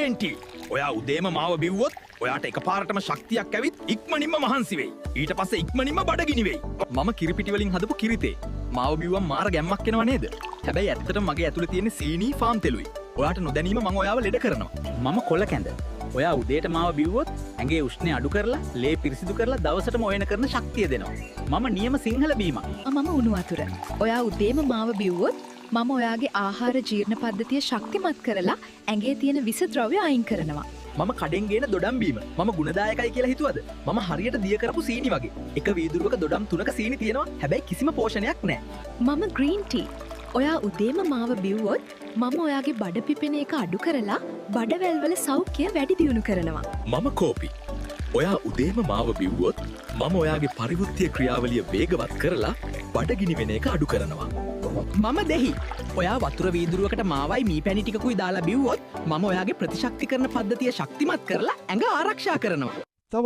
පේන්ටි. ඔයා උදේම මාව බිව්වොත් ඔයාට එකපාරටම ශක්තියක් ඇවිත් ඉක්මනින්ම මහන්සි වෙයි. ඊට පස්සේ ඉක්මනින්ම බඩගිනි වෙයි. මම කිරිපිටි වලින් හදපු කිරිතේ. මාව බිව්වම මාර ගැම්මක් එනවා නේද? හැබැයි ඇත්තටම මගේ ඇතුලේ තියෙන සීනි ෆාම් තෙලුයි. ඔයාට නොදැනීම මම ඔයාව ලෙඩ කරනවා. මම කොළ කැඳ. ඔයා උදේට මාව බිව්වොත් ඇගේ උෂ්ණය අඩු කරලා ලේ පිරිසිදු කරලා දවසටම ඔයන කරන ශක්තිය දෙනවා. මම නියම සිංහල බීමක්. මම උණු වතුර. ඔයා උදේම මාව බිව්වොත් මම ඔයාගේ ආහාර ජීර්ණ පද්ධතිය ශක්තිමත් කරලා ඇගේ තියෙන විස ද්‍රව්‍ය අයින් කරනවා. මම කඩෙන් ගේන දොඩම් බීම. මම ගුණදායකයි කියලා හිතුවද? මම හරියට දිය කරපු සීනි වගේ. එක වීදුරුවක දොඩම් 3ක සීනි තියෙනවා. හැබැයි කිසිම පෝෂණයක් නැහැ. මම ග්‍රීන් ටී. ඔයා උදේම මාව බිව්වොත් මම ඔයාගේ බඩ පිපෙන එක අඩු කරලා බඩවැල්වල සෞඛ්‍යය වැඩි දියුණු කරනවා. මම කෝපි. ඔයා උදේම මාව බිව්වොත් මම ඔයාගේ පරිවෘත්තීය ක්‍රියාවලිය වේගවත් කරලා බඩගිනි වෙන එක අඩු කරනවා. මම දෙහි. ඔයා වතුර වීදුරුවකට මාවයි මී පැණි ටිකකුයි දාලා බිව්වොත් මම ඔයාගේ ප්‍රතිශක්තිකරණ පද්ධතිය ශක්තිමත් කරලා ඇඟ ආරක්ෂා කරනවා. තව